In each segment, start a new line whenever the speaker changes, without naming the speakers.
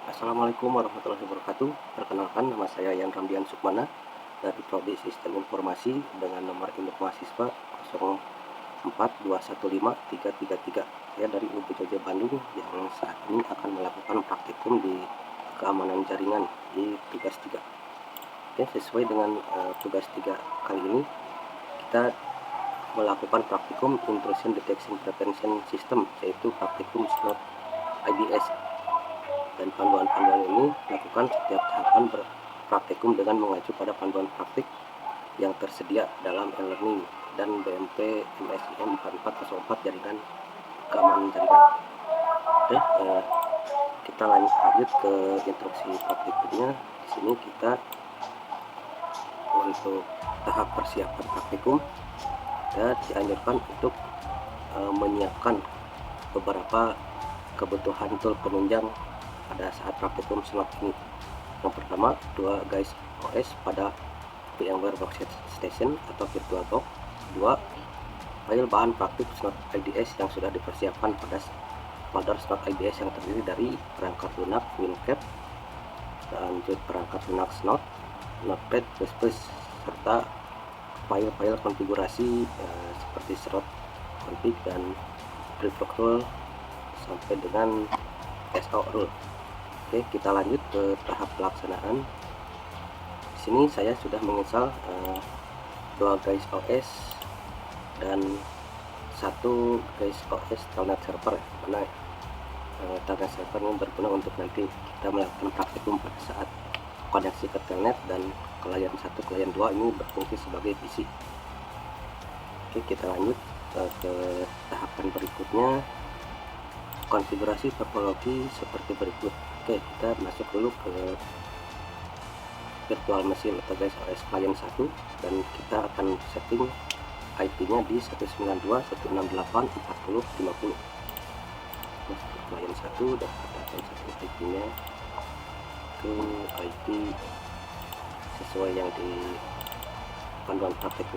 Assalamualaikum warahmatullahi wabarakatuh. Perkenalkan, nama saya Yan Ramdian Sukmana dari Prodi Sistem Informasi dengan nomor induk mahasiswa 042153333. Saya dari UPJJ Bandung yang saat ini akan melakukan praktikum di keamanan jaringan di tugas 3. Oke, sesuai dengan tugas 3 kali ini kita melakukan praktikum Intrusion Detection Prevention System, yaitu praktikum SNOT IDS. Dan panduan-panduan ini dilakukan setiap tahapan berpraktikum dengan mengacu pada panduan praktik yang tersedia dalam e-learning dan BMP MSIM 4404 jaringan keamanan jaringan. Oke, kita lanjut ke instruksi praktikumnya. Di sini kita untuk tahap persiapan praktikum kita dianjurkan untuk menyiapkan beberapa kebutuhan tool penunjang pada saat praktikum SNOT ini. Yang pertama, 2 guys OS pada VMware Workstation atau VirtualBox. 2, file bahan praktik SNOT IDS yang sudah dipersiapkan pada folder SNOT IDS yang terdiri dari perangkat lunak WinCap, lanjut perangkat lunak SNOT, Notepad++, serta file-file konfigurasi seperti serot config dan preflux rule sampai dengan SO rule. Oke, kita lanjut ke tahap pelaksanaan. Di sini saya sudah menginstal 2 guys OS dan 1 guys OS Telnet server, mana Telnet server ini berguna untuk nanti kita melakukan praktikum pada saat koneksi ke Telnet, dan klien 1 klien 2 ini berfungsi sebagai PC. Oke, kita lanjut ke tahapan berikutnya, konfigurasi topologi seperti berikut. Oke, kita masuk dulu ke virtual machine atau guys OS client 1 dan kita akan setting IP-nya di 192.168.40.50. Client 1 dan kita akan setting IP-nya ke IP sesuai yang di panduan praktek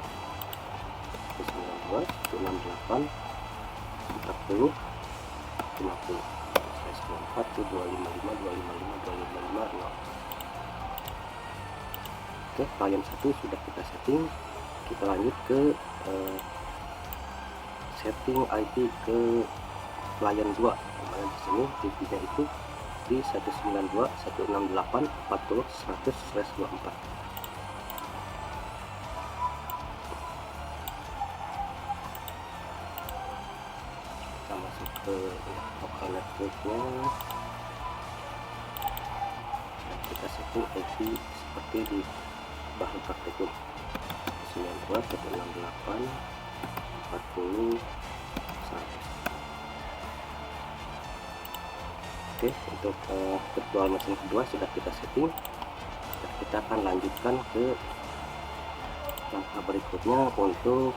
192.168.40.50. 255.255.255.255.0. Oke, klien 1 sudah kita setting. Kita lanjut ke setting IP ke klien 2. Dimana di sini IP-nya itu di 192.168.40.100/24. Kita masuk ke lokal networknya dan kita setting IP seperti di bahan praktikum 192.168.40.100. Oke, untuk virtual machine kedua sudah kita setting dan kita akan lanjutkan ke langkah berikutnya untuk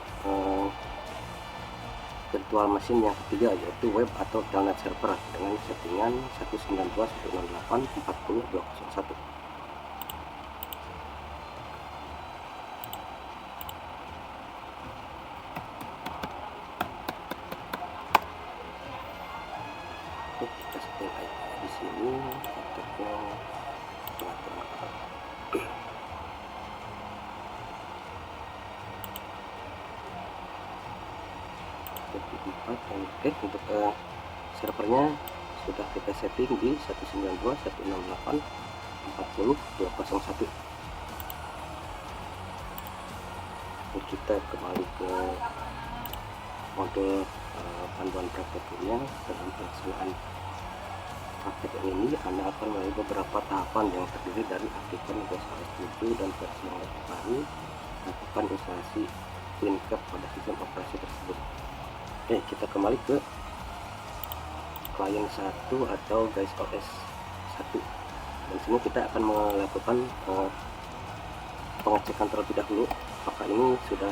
virtual machine yang ketiga, yaitu web atau telnet server dengan settingan 192.168.40.201. Oke, kita setting IP di sini untuknya pengaturan. Oke, untuk servernya sudah kita setting di 192.168.40.201. Kita kembali ke modul panduan prakteknya. Dalam pelaksanaan praktek ini Anda akan melalui beberapa tahapan yang terdiri dari aktifkan OS 7 dan versi yang lebih baru, lakukan instalasi WinCap pada sistem operasi tersebut. Oke, kita kembali ke klien 1 atau guys OS 1. Dan sini kita akan melakukan pengecekan terlebih dahulu apakah ini sudah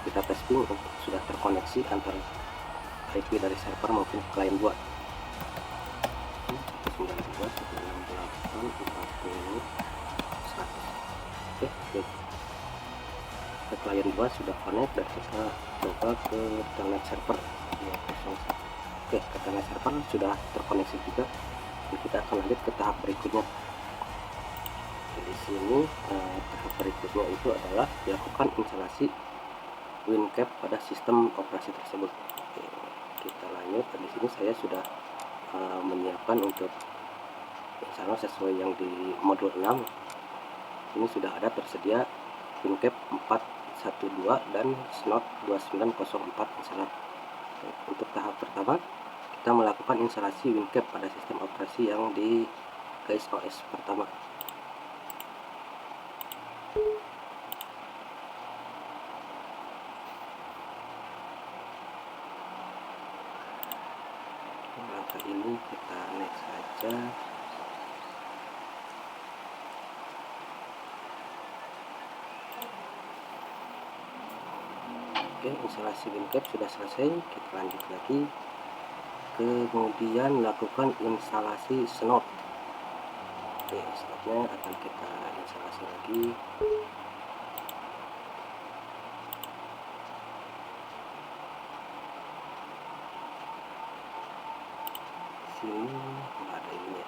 kita testing sudah terkoneksi antar IP dari server maupun klien 2. 192.168.40.100. Oke, ke klien 2 sudah connect dan kita coba ke telnet server 201. Oke, ke telnet server sudah terkoneksi juga. Jadi kita ini tahap berikutnya itu adalah dilakukan instalasi WinCap pada sistem operasi tersebut. Oke, kita lanjut. Di sini saya sudah menyiapkan untuk misalnya sesuai yang di modul 6 ini sudah ada tersedia WinCap 412 dan Snot 2904 installer. Untuk tahap pertama kita melakukan instalasi WinCap pada sistem operasi yang di guys OS pertama. Langkah ini kita next saja. Oke, instalasi WinCap sudah selesai. Kita lanjut lagi. Kemudian lakukan instalasi Snot. Oke, Snotnya akan kita instalasi lagi. Sini ada ini ya.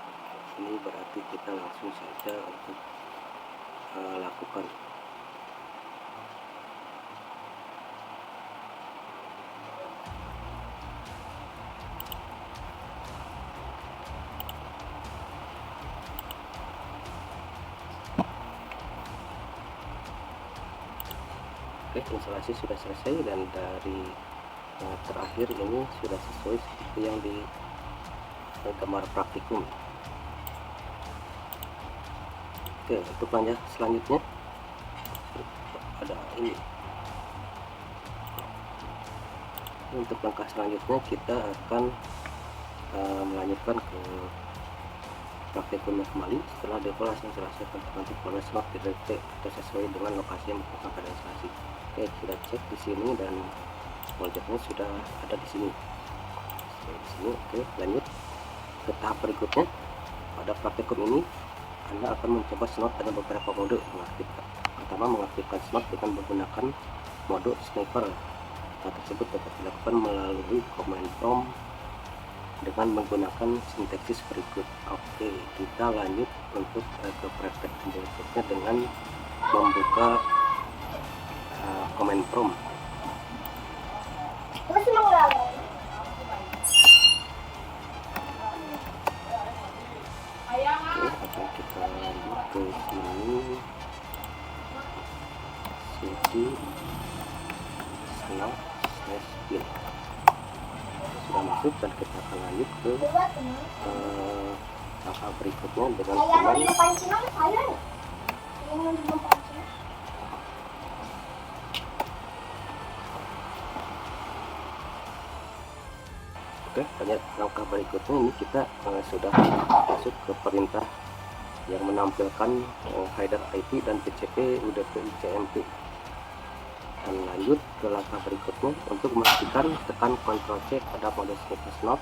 Ini berarti kita langsung saja untuk lakukan. Oke, instalasi sudah selesai dan dari terakhir ini sudah sesuai seperti yang di gambar praktikum. Oke, untuk lanjut selanjutnya ada ini. Untuk langkah selanjutnya kita akan melanjutkan ke praktikumnya kembali setelah default hasil selesai nanti pada Snot direct atau sesuai dengan lokasi yang dibutuhkan pada instalasi. Oke, kita cek di sini dan projectnya sudah ada di sini. Di sini. Oke, lanjut ke tahap berikutnya. Pada praktikum ini Anda akan mencoba Snot dengan beberapa mode mengaktifkan. Pertama, mengaktifkan Snot dengan menggunakan mode sniper. Hal tersebut dapat dilakukan melalui command prompt dengan menggunakan sintaksis berikut. Oke, kita lanjut untuk ke praktek berikutnya dengan membuka command prompt. Oke, akan kita lanjut ke sini. cd snot /bin sudah masuk dan kita akan lanjut ke langkah berikutnya dengan command Oke, lanjut langkah berikutnya ini kita sudah masuk ke perintah yang menampilkan header IP dan PCP UDP CMP. Dan lanjut ke langkah berikutnya untuk memastikan tekan Ctrl C pada mode sniper Snot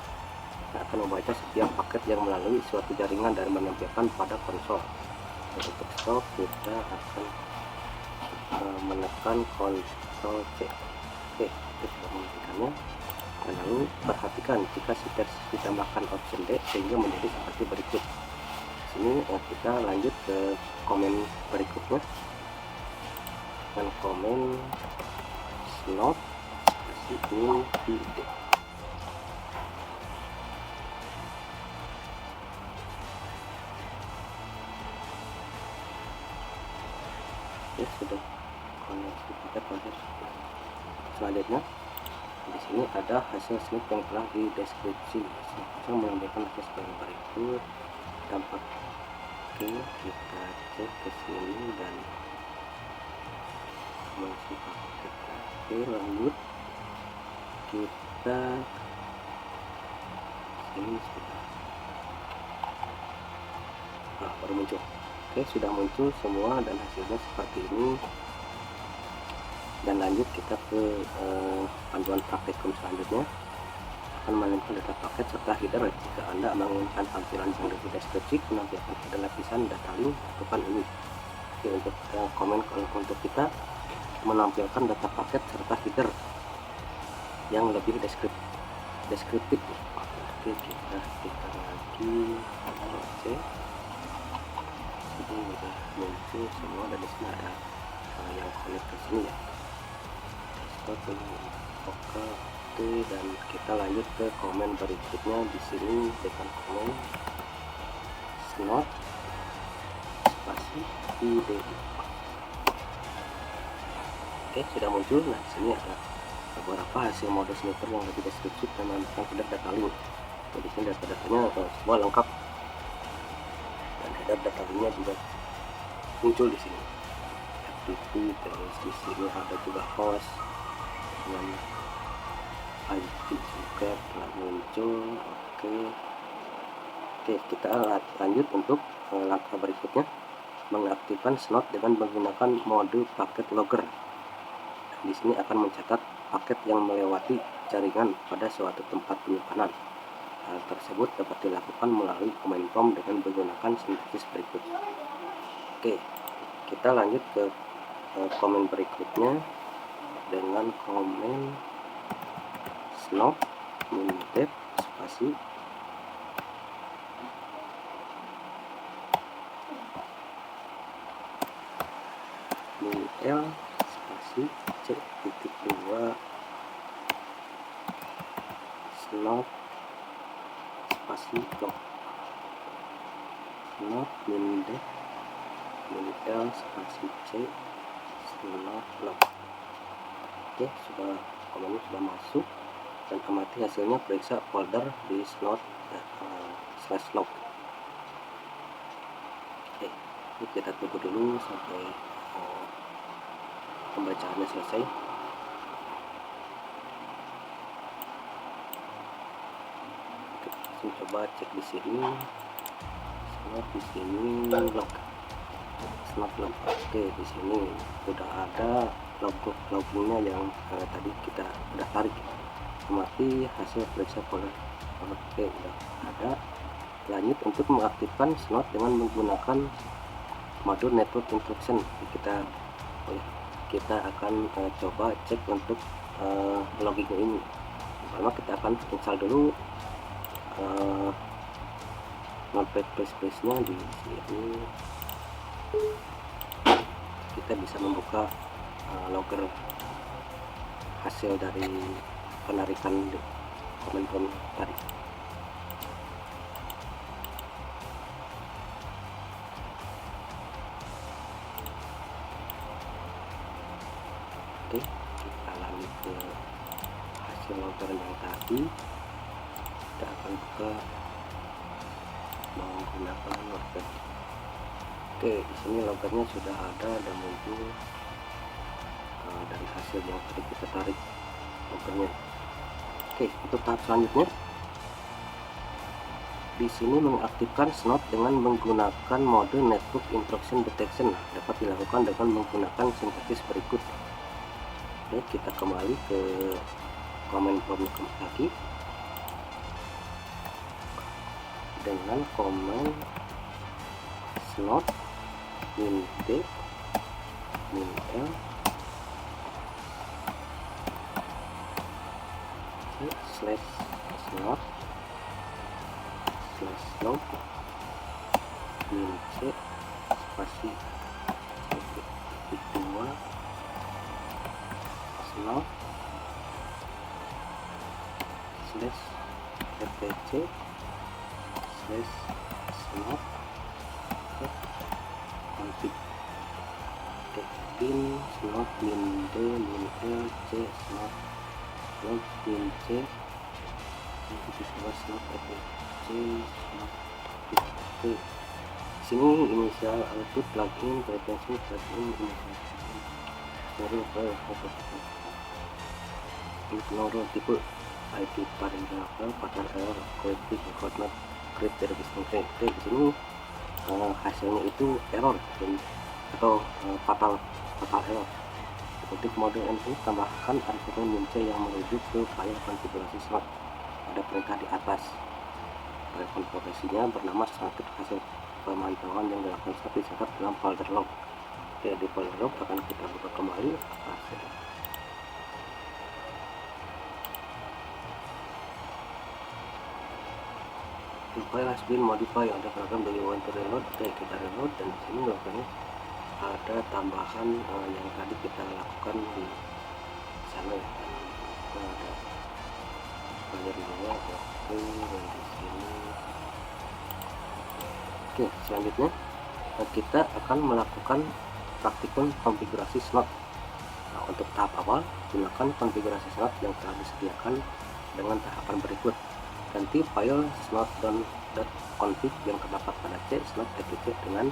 yang akan membaca setiap paket yang melalui suatu jaringan dan menampilkan pada konsol. Untuk stop kita akan menekan Ctrl C. Oke, itu sudah menghentikannya. Dan lalu perhatikan jika syntax ditambahkan option D sehingga menjadi seperti berikut. Sini kita lanjut ke komen berikutnya dengan komen Snot min id. Oke, sudah koneksi kita proses. Selanjutnya di sini ada hasil snip yang telah di deskripsi. Saya menambahkan hasil sebagai berikut dampak. Oke, kita cek ke sini dan masih paket. Oke, lanjut kita sini sudah baru muncul. Oke, sudah muncul semua dan hasilnya seperti ini. Dan lanjut kita ke panduan praktikum selanjutnya. Akan menentukan data paket serta header. Jika Anda menginginkan tampilan yang lebih deskripsi, menampilkan header lapisan data link, lakukan ini. Oke, untuk komen untuk kita menampilkan data paket serta header yang lebih deskriptif. Oke, kita aktifkan lagi C. ini udah muncul semua, dan di sini ada yang connect ke sini ya. Oke, dan kita lanjut ke komen berikutnya. Di sini dengan komen snot spasi ide. Oke, sudah muncul. Nah, di sini ada beberapa hasil mode sniper yang lebih deskriptif dan menambahkan header data link. Jadi sini data-datanya semua lengkap, dan header data linknya juga muncul di sini. FTP, terus di sini ada juga host dengan IP juga telah muncul. Oke, kita lanjut untuk langkah berikutnya, mengaktifkan snot dengan menggunakan mode paket logger. Di sini akan mencatat paket yang melewati jaringan pada suatu tempat penyimpanan. Hal tersebut dapat dilakukan melalui command prompt dengan menggunakan sintaksis berikut. Oke, kita lanjut ke komen berikutnya dengan komen snot mintab spasi L spasi C.2 snot spasi log snot mintab L spasi C snot log. Oke, komennya sudah masuk, dan amati hasilnya, periksa folder di snot /log. Oke, ini kita tunggu dulu sampai pembacaannya selesai. Oke, langsung coba cek di sini. Snot di sini log. Snot log. Oke, di sini sudah ada loggingnya yang tadi kita udah tarik. Amati hasil periksa folder. Oke, udah ada. Lanjut untuk mengaktifkan snot dengan menggunakan mode network intrusion. Kita akan coba cek untuk logging ini. Pertama kita akan install dulu notepad++ nya di sini. Kita bisa membuka logger hasil dari penarikan command prompt tadi. Oke, kita lanjut ke hasil logger yang tadi. Kita akan buka menggunakan notepad. Oke, di sini loggernya sudah ada dan muncul dari hasil yang tadi kita tarik loggernya. Oke, untuk tahap selanjutnya, di sini mengaktifkan snot dengan menggunakan mode network intrusion detection. Dapat dilakukan dengan menggunakan sintaksis berikut. Oke, kita kembali ke command prompt lagi dengan command snot min d min l slash snot slash log min c spasi C.2 snot slash rpc slash snot config. Oke, pin snot min d min l c snot log min c snot rpc snot. Oke, sini inisial output plugin preferensi plugin ignore tipe IP paragraph fatal error corrective record not create service constraint. Oke, di sini hasilnya itu error atau fatal error. Untuk mode NU, tambahkan argumen min c yang merujuk ke file konfigurasi slot pada perintah di atas. File konfigurasinya bernama status hasil pemantauan yang dilakukan saat dicatat dalam folder log. Oke, di folder log akan kita buka kembali hasil. The file has been modified on the program that you want to reload. Oke, kita reload, dan di sini logonya ada tambahan yang tadi kita lakukan di sana ya. Ada player nya. Oke, dan di sini. Oke, selanjutnya kita akan melakukan praktikum konfigurasi slot. Nah, untuk tahap awal, gunakan konfigurasi slot yang telah disediakan dengan tahapan berikut. Ganti file slot.config yang terdapat pada C slot etc dengan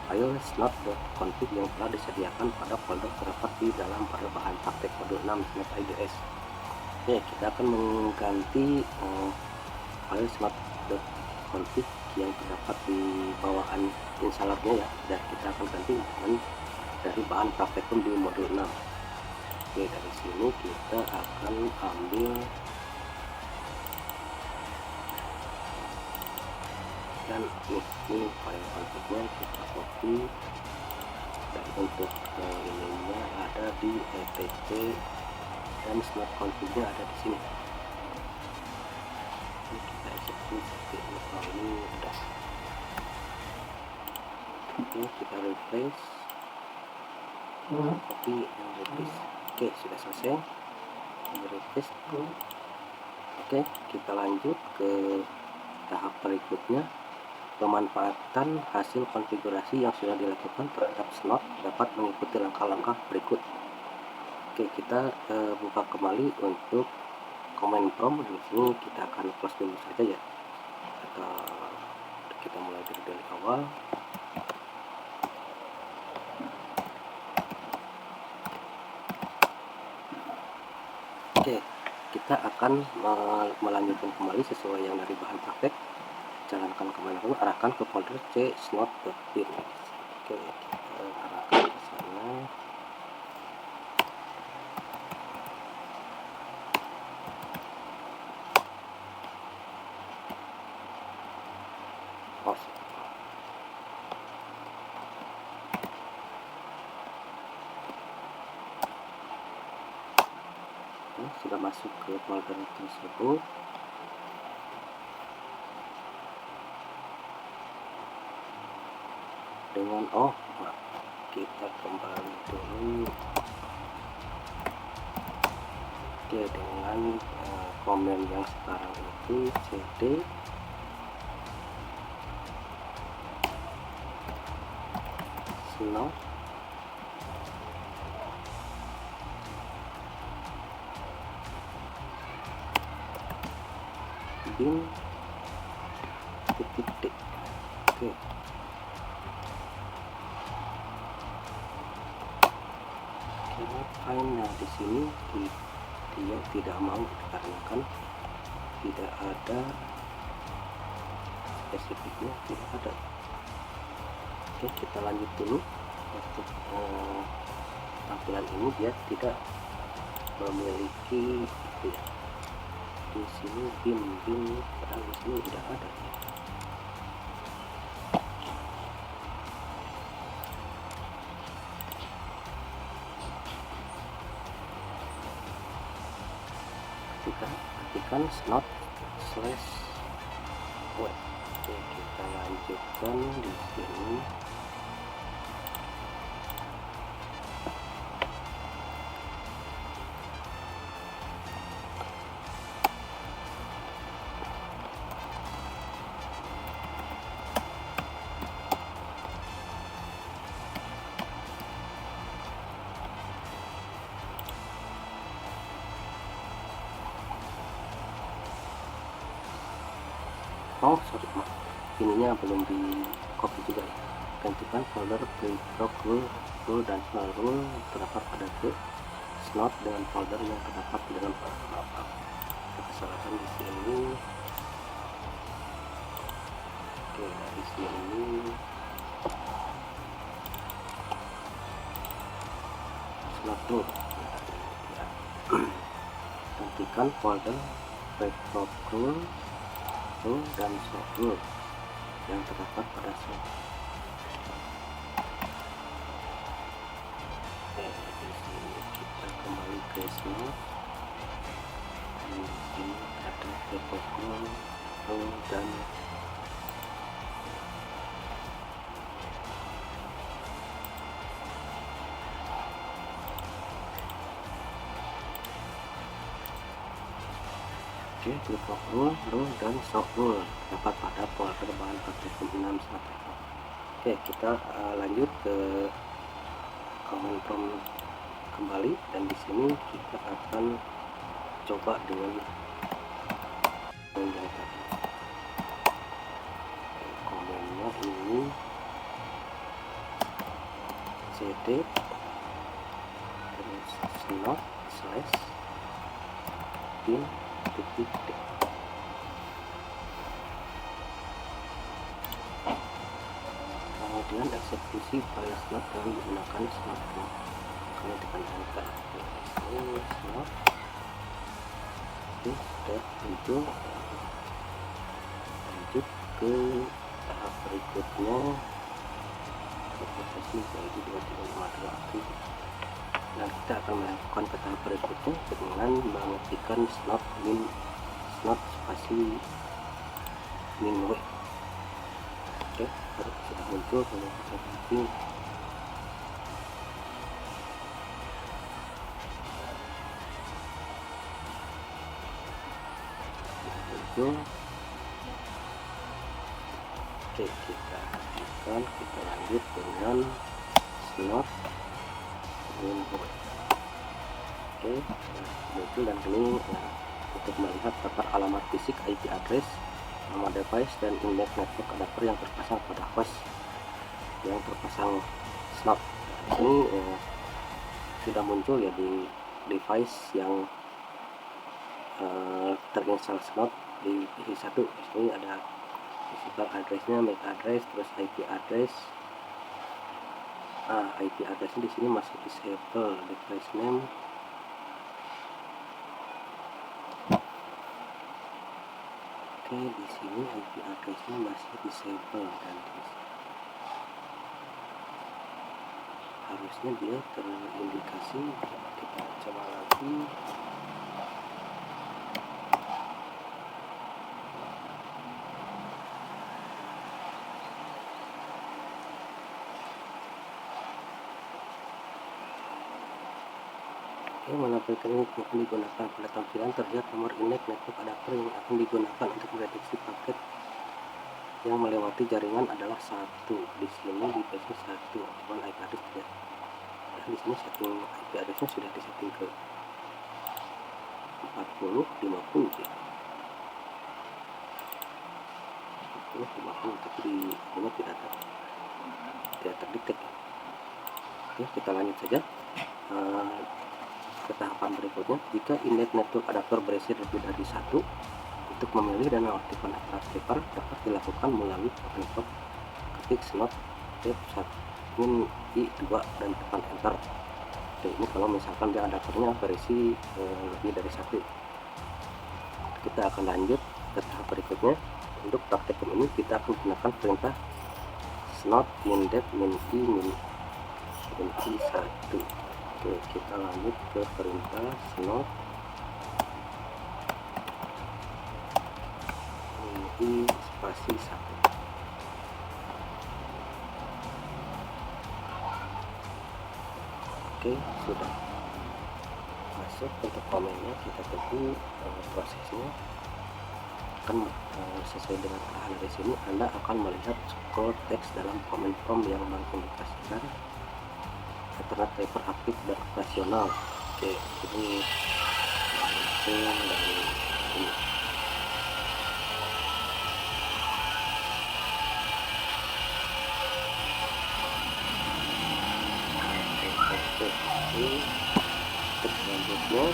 file slot.config yang telah disediakan pada folder terdapat di dalam pada bahan praktek modul 6 IDS. Oke, kita akan mengganti file slot.config yang terdapat di bawaan instalernya ya, dan kita akan ganti dengan dari bahan praktekum di modul 6. Oke, dari sini kita akan ambil dan ini file config-nya kita copy, dan untuk ininya ada di etc dan slot config-nya ada di sini. Ini kita eksekusi seperti ini. Oh, ini udah. Oke, kita replace, copy and replace. Oke, sudah selesai. Replace. Oke, kita lanjut ke tahap berikutnya. Pemanfaatan hasil konfigurasi yang sudah dilakukan terhadap slot dapat mengikuti langkah-langkah berikut. Oke, kita buka kembali untuk command prompt. Di sini kita akan close dulu saja ya, atau kita mulai dari awal. Oke, kita akan melanjutkan kembali sesuai yang dari bahan praktek. Jalankan kemana pun, arahkan ke folder C slot.bin. Oke, kita arahkan ke sana. Sudah masuk ke folder tersebut. Dengan kita kembali dulu. Oke, dengan komen yang sekarang itu cd slot bin titik d. Oke, nah di sini dia tidak mau dikarenakan tidak ada spesifiknya, tidak ada. Oke, kita lanjut dulu. Untuk tampilan ini dia tidak memiliki itu ya. Di sini bin padahal di sini tidak ada. Ketikkan slot slash web. Oke, kita lanjutkan di sini. Sorry, ininya belum di copy juga ya. Gantikan folder preprog rule dan small rule terdapat pada C slot dengan folder yang terdapat dalam kesalahan di sini. Oke, dari sini slot rule ya. Gantikan folder preprog rule dan slot rule yang terdapat pada slot. Di sini kita kembali ke slot. Di sini ada preprog rule dan Oke, klik rule, dan show rule dapat pada folder bahan praktikum 6 1. Oke, kita lanjut ke command prompt kembali, dan di sini kita akan coba dengan yang tadi. Komennya ini cd terus snot slash in titik d. Kemudian eksekusi file snot dengan menggunakan snot. Kami tekan enter. Ini snot. Sudah itu lanjut ke tahap berikutnya. Proses jadi 2352 aktif. Nah, kita akan melakukan ke tahap berikutnya dengan mengetikkan snot spasi min w. Oke, sudah muncul kalau kita ketik muncul. Oke, kita lanjut dengan snot min w. Oke, muncul, dan ini untuk melihat daftar alamat fisik, IP address, nama device, dan index network adapter yang terpasang pada host yang terpasang snot. Ini sudah muncul ya di device yang terinstall snot di PC1. Di sini ada physical addressnya, MAC address, terus IP address. IP addressnya di sini masih disable, device name. Oke, di sini IP addressnya masih disable, dan harusnya dia terindikasi. Kita coba lagi. Oke, menampilkan ini akan digunakan. Pada tampilan terlihat nomor index network adapter yang akan digunakan untuk mendeteksi paket yang melewati jaringan adalah 1. Di sini di PC 1, cuman IP address tidak. Nah, di sini setting IP addressnya sudah disetting ke 40 50 ya. 40 50, tapi di ini tidak terdetek. Oke, kita lanjut saja ke tahapan berikutnya. Jika index network adapter berisi lebih dari 1, untuk memilih dan mengaktifkan adapter dapat dilakukan melalui command prompt. Ketik snot tab 1 min i2 dan tekan enter. Oke, ini kalau misalkan dia adapternya berisi lebih dari 1. Kita akan lanjut ke tahap berikutnya. Untuk praktikum ini kita akan gunakan perintah snot min dep min i1. Oke, kita lanjut ke perintah snot min i spasi 1. Oke, sudah masuk untuk komennya. Kita tunggu prosesnya. Akan sesuai dengan arahan dari sini, Anda akan melihat scroll teks dalam command prompt yang mengindikasikan Ethernet driver aktif dan operasional. Oke, ini dari ini. Selanjutnya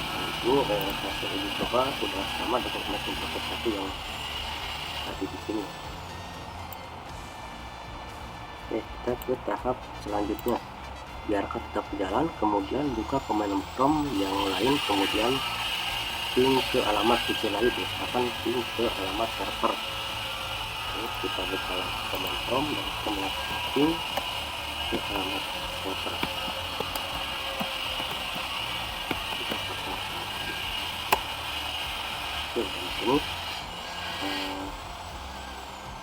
ini hasil uji coba sudah sama dengan mesin proses 1 yang tadi di sini. Oke, kita ke tahap selanjutnya. Biarkan tetap berjalan, kemudian buka command prompt yang lain, kemudian ping ke alamat PC lain, misalkan ping ke alamat server. Oke, kita buka command prompt dan kita melakukan ping ke alamat server. Oke, di sini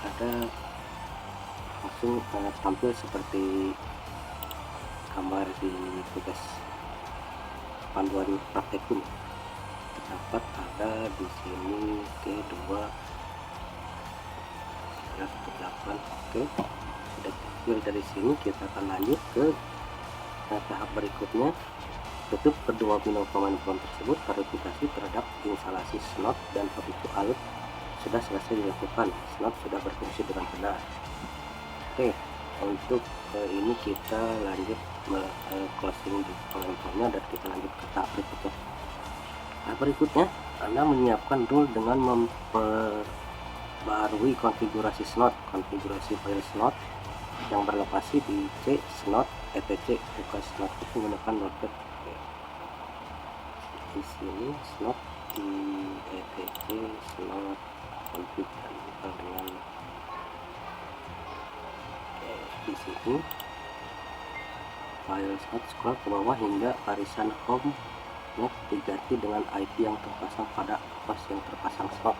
ada langsung tampil seperti gambar di tugas panduan praktikum. dapat ada di sini T2 18. Oke, sudah clear. Dari sini kita akan lanjut ke tahap berikutnya. Tutup kedua window command prompt tersebut. Verifikasi terhadap instalasi Snot dan habitual sudah selesai dilakukan. Snot sudah berfungsi dengan benar. Oke, untuk ini kita lanjut closing di command prompt-nya dan kita lanjut ke tahap berikutnya. Tahap berikutnya, Anda menyiapkan rule dengan memperbarui konfigurasi Snot, konfigurasi file Snot yang berlokasi di C Snot etc buka Snot menggunakan notepad. Di sini Snot di etc Snot config dan buka dengan di sini file Snot, scroll ke bawah hingga barisan home net diganti dengan IP yang terpasang pada host yang terpasang Snot.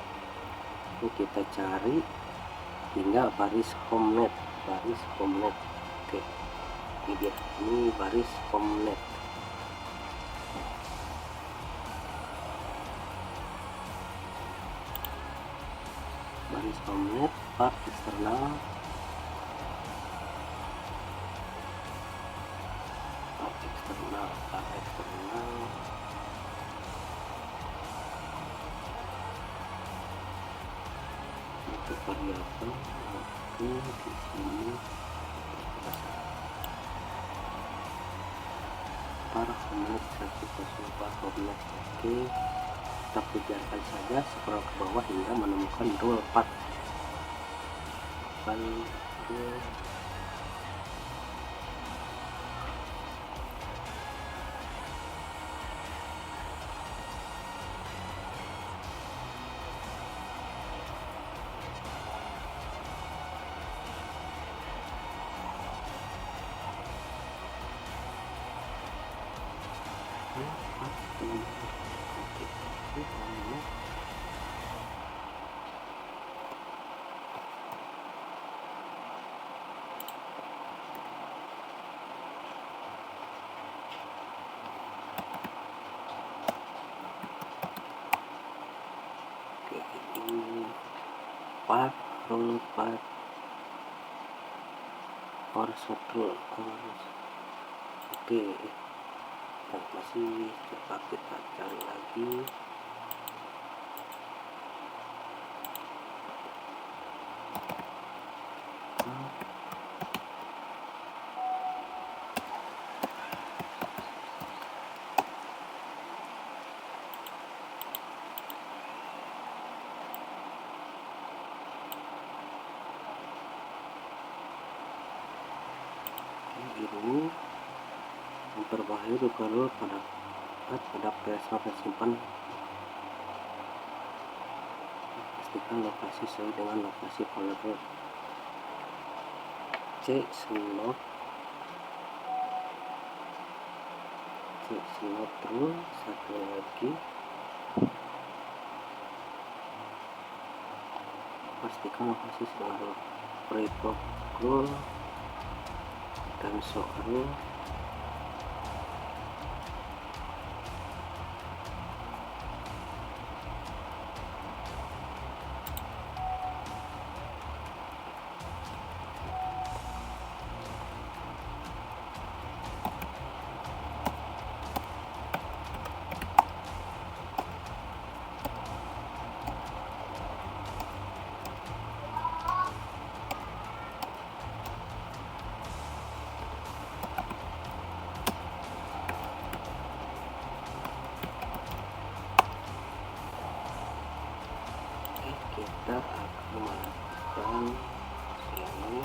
Ini kita cari hingga baris home net. Oke, ini dia, ini baris home net. Baris home net part eksternal, untuk variabel. Oke, di sini para homenet 104 homenet. Oke, kita biarkan saja, scroll ke bawah hingga menemukan rule path. Part rule part or rule. Oke, masih coba kita cari lagi. Ini memperbaharui rule pada file tersimpan. Pastikan lokasi sesuai dengan lokasi folder C Snot rule. Satu lagi, pastikan lokasi sesuai prepop rule dan show rule. Kita akan melakukan ini.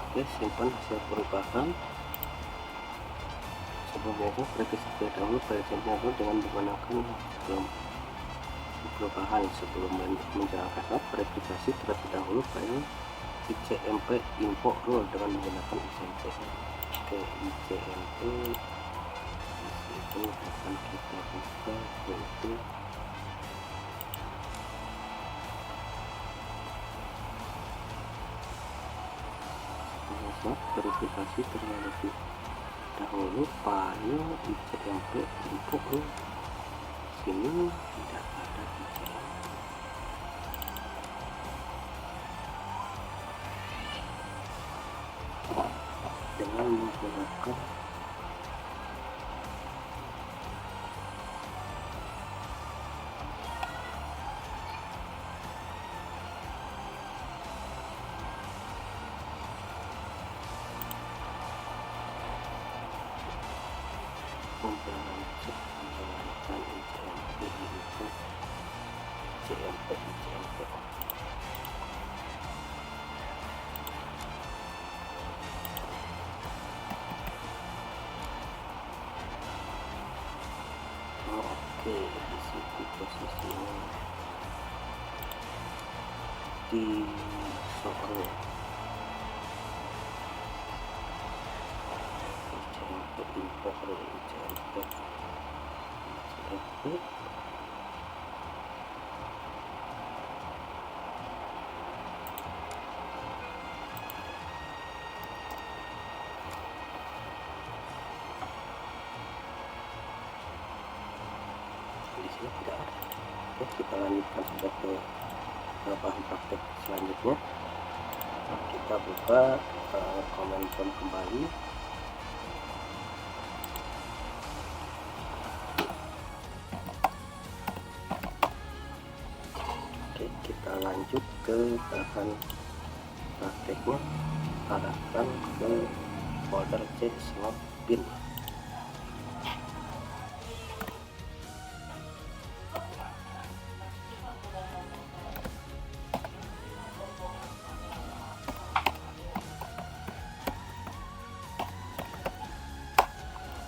Oke, simpan hasil perubahan. Sebelumnya verifikasi dahulu file sampel dengan menggunakan perubahan. Sebelum menjalankan verifikasi terlebih dahulu file ICMP info rule dengan menggunakan ICMP. Oke, ICMP itu akan kita buka untuk verifikasi terlebih dahulu file ICMP info rule. Sini tidak ada ICMP. Dengan menggunakan menjalankan ICMP info ICMP. Oke, di situ posisinya di soal ICMP info ICMP. Di sini tidak ada. Oke, kita lanjutkan saja ke bahan praktek selanjutnya. Kita buka comment prompt kembali. Oke, kita lanjut ke bahan prakteknya. Arahkan ke folder C slot bin.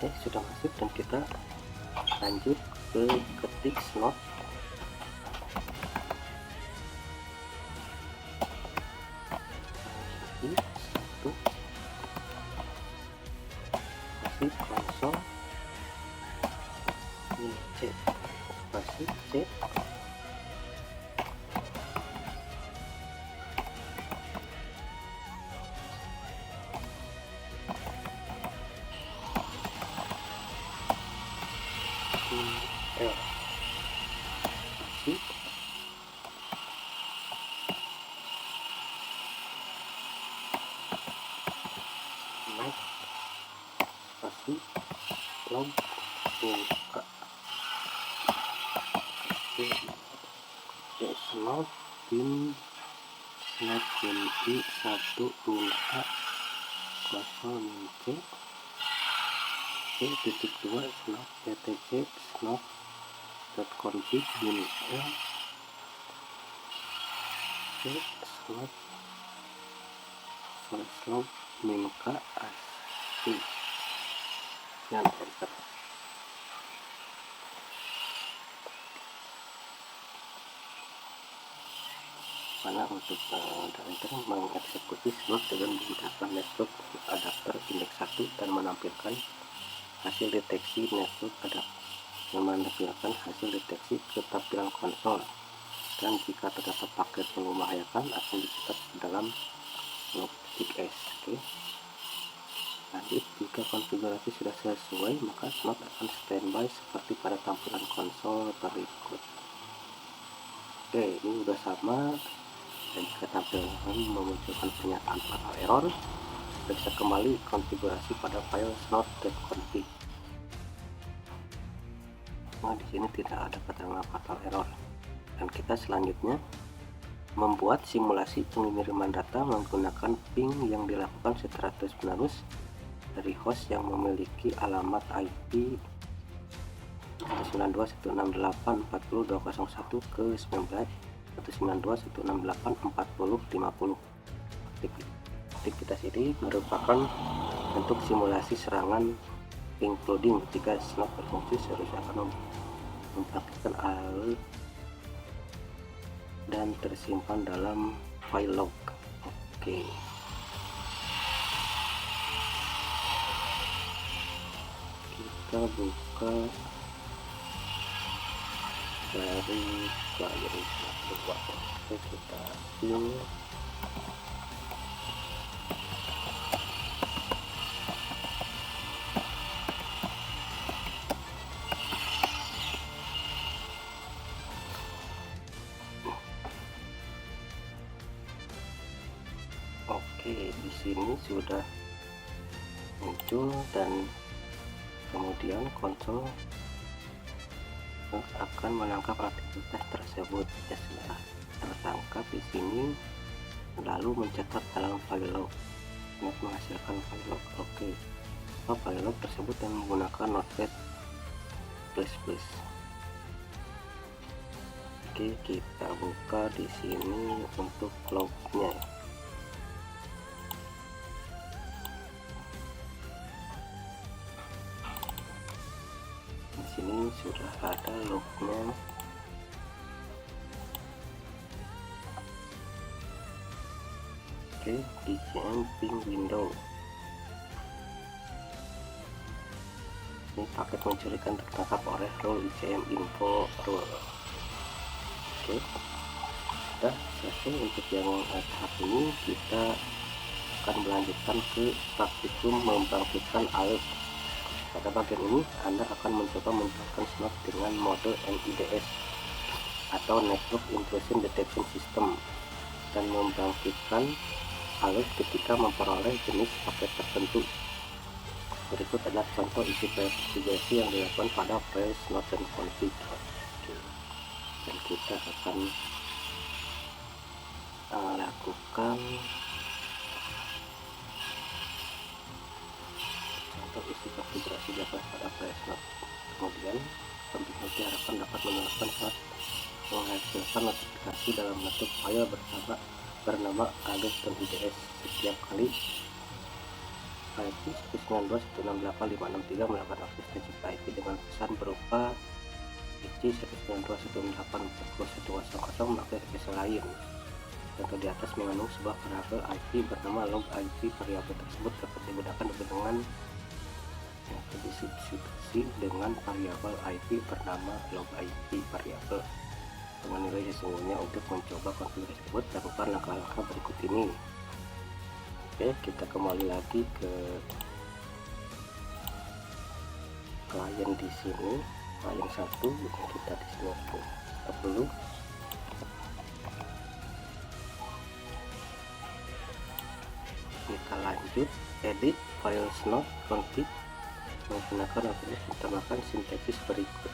Oke, sudah masuk dan kita lanjut ke ketik slot satu, kasih konsol ini C, kasih C, L, kasih naik, kasih log buka slot bin slot bin I1 buka konsol C titik 2 slot ptc slot .config bin L slot slot min k asli dan enter. Mana untuk enter mengeksekusi slot dengan menggunakan network adapter indeks 1 dan menampilkan hasil deteksi network adapter yang menampilkan hasil deteksi keterampilan konsol, dan jika terdapat paket yang membahayakan akan dicatat dalam log S. Oke. Lanjut, jika konfigurasi sudah sesuai maka slot akan standby seperti pada tampilan konsol berikut. Oke, ini sudah sama, dan jika tampilan memunculkan pernyataan fatal error, periksa kembali konfigurasi pada file slot.config. Nah, di sini tidak ada keterangan fatal error. Dan kita selanjutnya membuat simulasi pengiriman data menggunakan ping yang dilakukan secara terus-menerus dari host yang memiliki alamat IP 192.168.40.201 ke 192.168.40.50. Aktivitas ini merupakan bentuk simulasi serangan including jika slot berfungsi seharusnya akan mempraktikkan hal dan tersimpan dalam file log. Oke, kita buka dari client satu. Oke, kita ini oke, di sini sudah muncul dan kemudian konsol akan menangkap aktivitas tersebut. Ya, sudah tertangkap di sini, lalu mencetak dalam file log, menghasilkan file log. Oke, file log tersebut yang menggunakan Notepad++. Oke, kita buka di sini untuk lognya. Di sini sudah ada lognya. Oke, DJM ping window. Ini paket mencurikan tertangkap oleh role ICM info role. Oke, sudah selesai untuk yang tahap ini. Kita akan melanjutkan ke praktikum membangkitkan alert. Pada bagian ini Anda akan mencoba menyalakan snap dengan mode NIDS atau Network Intrusion Detection System dan membangkitkan alert ketika memperoleh jenis paket tertentu. Berikut adalah contoh isi file konfigurasi yang dilakukan pada file snap.config. Dan kita akan lakukan contoh isi konfigurasi dilakukan pada file snap. Kemudian pembuat diharapkan dapat menyalakan snap menghasilkan notifikasi dalam bentuk file bernama alert.ids setiap kali IP 192.168.563 melakukan akses TCP IP dengan pesan berupa IC 192.168.41.00 memakai address lain. Contoh di atas mengandung sebuah variabel IP bernama log IP. Variabel tersebut dapat digunakan dengan disubstitusi dengan variabel IP bernama log IP variabel dengan nilai sesungguhnya. Untuk mencoba konfigurasi tersebut, lakukan langkah-langkah berikut ini. Oke, kita kembali lagi ke klien di sini, klien 1. Kita di sini stop dulu. Kita lanjut edit file snap config menggunakan utamakan sintaksis berikut.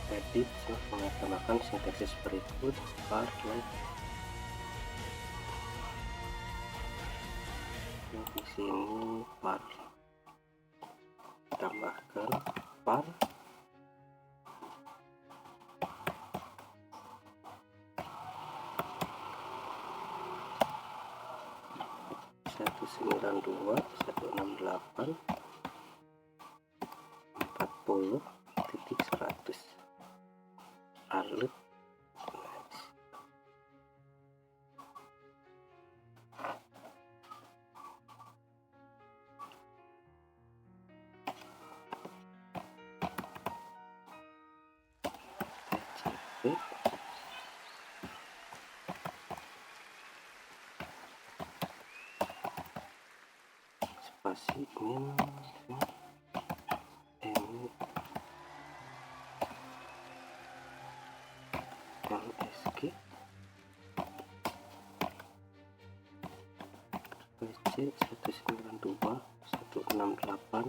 Edit menggunakan sintaksis berikut var log. Di sini var tambahkan var satu 92 168 40.100 alert. Spasi min LSG PC 192 168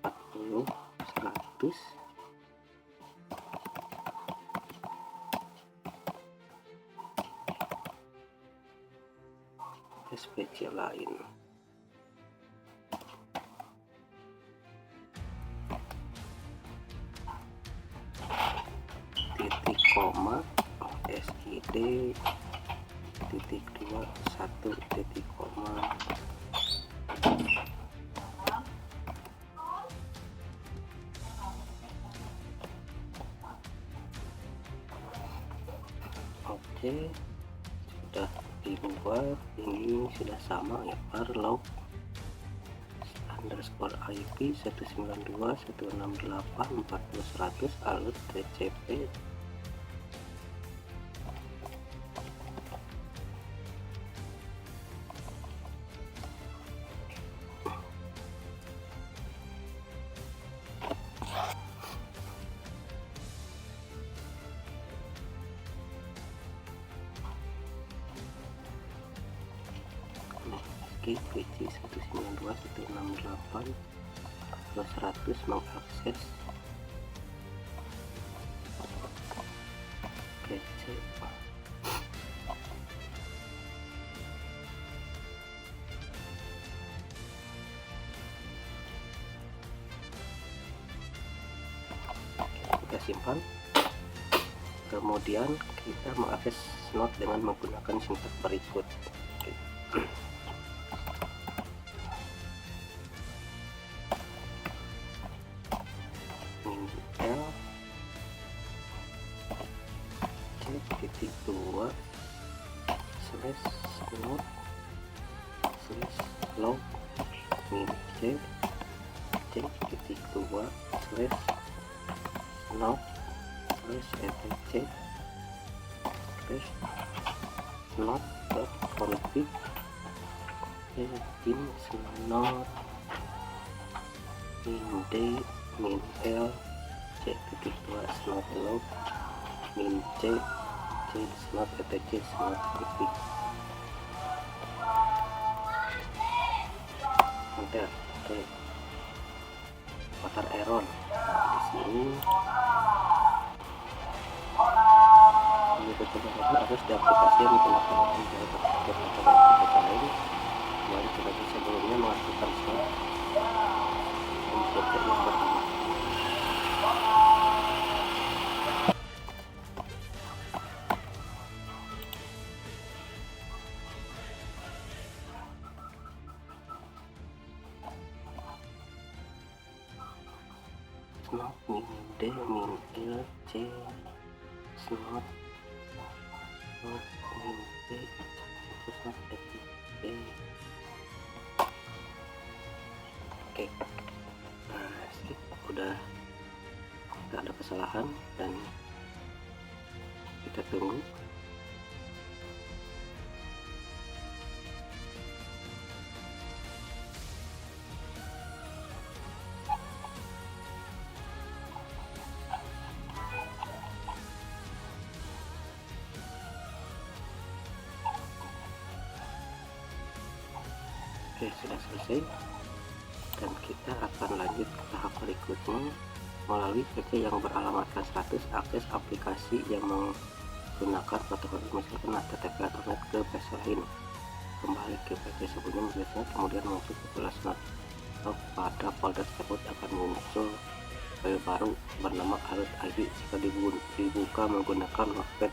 40 100 SPC lain. Titik koma SID titik 21 titik koma Oke, sudah dibuat. Ini sudah sama ya, log underscore IP 192.168.40.100 alert TCP. PC 192.168.100 mengakses PC. Kita simpan, kemudian kita mengakses node dengan menggunakan sintak berikut. L C.2 slash node slash log min C C.2 slash node slash etc slash node dot config in node min D min L C.2 slot log min C slot etc slot config enter. Oke, water error. Di sini ini betul-betul harus di aplikasi yang menggunakan aplikasi lain yang sudah sebelumnya mengaktifkan slot MCP yang pertama. Slot min D min L C slot slot min D slot etc. Oke, nah skip, udah nggak ada kesalahan dan kita tunggu. Oke, sudah selesai dan kita akan lanjut ke tahap berikutnya. Melalui PC yang beralamatkan 100, akses aplikasi yang menggunakan protokol misalkan HTTP atau NET ke PC lain. Kembali ke PC sebelumnya biasanya, kemudian masuk ke flash.net. Pada folder tersebut akan muncul file baru bernama alert ID jika dibuka menggunakan notepad++.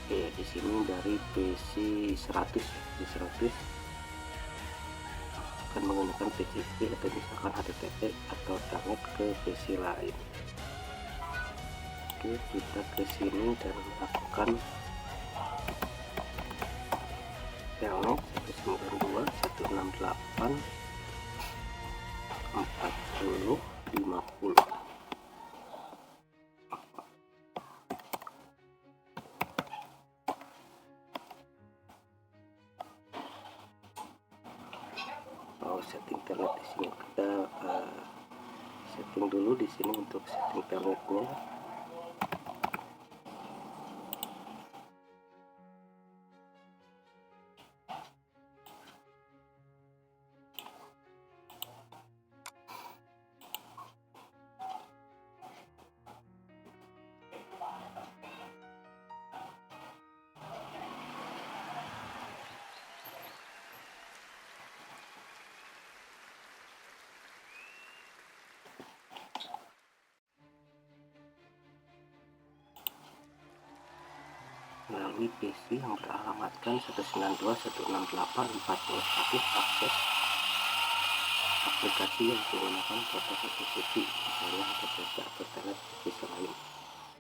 Oke, di sini dari PC 100 di 100 akan menggunakan PCP atau misalkan HTTP atau download ke PC lain. Oke, kita ke sini dan lakukan telnet 192.168.40.50. Setting telnet di sini kita setting dulu di sini untuk setting telnetnya. melalui PC yang beralamatkan 192.168.40.100 akses aplikasi yang menggunakan protokol TCP, misalnya HTTP atau Telnet PC lain.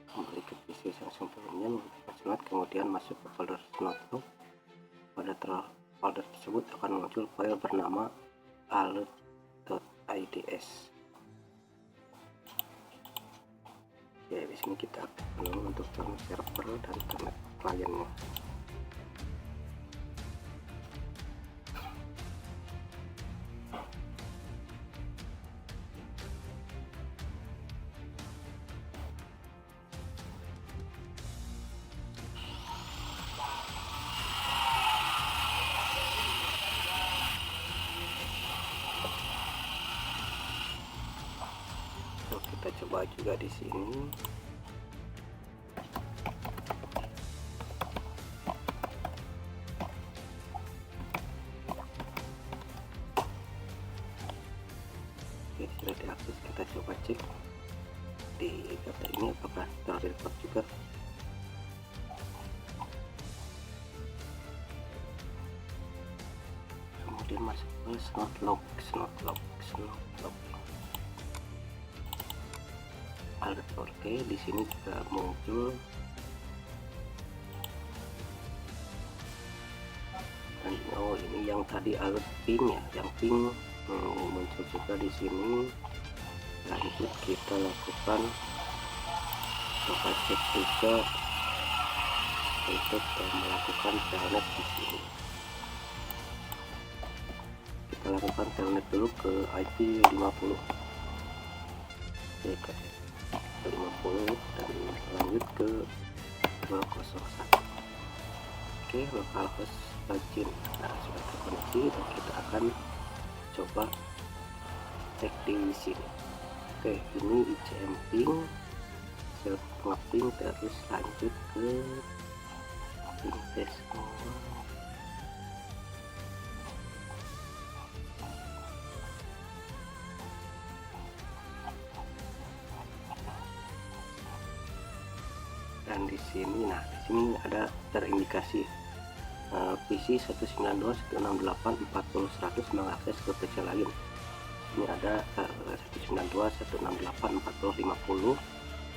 Kembali ke PC yang sebelumnya menggunakan Snot, kemudian masuk ke folder Snot. Pada folder tersebut akan muncul file bernama alert.ids. Ya, di sini kita aktifkan untuk Telnet server dan Telnet kliennya. Kita coba juga di sini. Oke, sudah diakses. Kita coba cek di data ini apakah terrecord juga. Kemudian masuk ke Snotlog. Alert. Oke, di sini juga muncul dan ini yang tadi alert ping ya, yang ping muncul juga di sini. Lanjut kita lakukan coba cek juga untuk melakukan telnet di sini. Kita lakukan telnet dulu ke IP 50. Oke, 50 dan lanjut ke 201. Oke, localhost login. Nah, sudah terkoneksi dan kita akan coba cek di sini. Oke, ini ICM ping, self ping, terus lanjut ke ping test. Dan di sini, nah di sini ada terindikasi PC 192.168.40.100 mengakses ke PC lain. Ini ada 192.168.40.50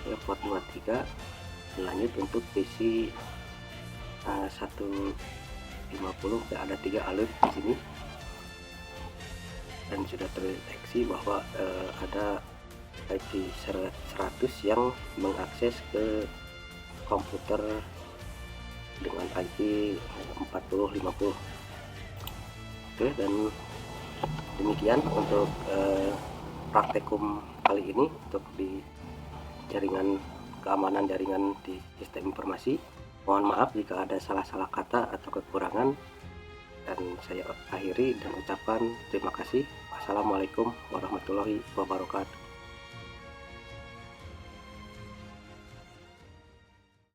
ya, port 23. Lanjut untuk PC 150 ada 3 alert di sini dan sudah terdeteksi bahwa ada IP 100 yang mengakses ke komputer dengan IP 4050. Oke, dan demikian untuk praktekum kali ini untuk di jaringan keamanan jaringan di sistem informasi. Mohon maaf jika ada salah-salah kata atau kekurangan, dan saya akhiri dan ucapkan terima kasih. Wassalamualaikum warahmatullahi wabarakatuh.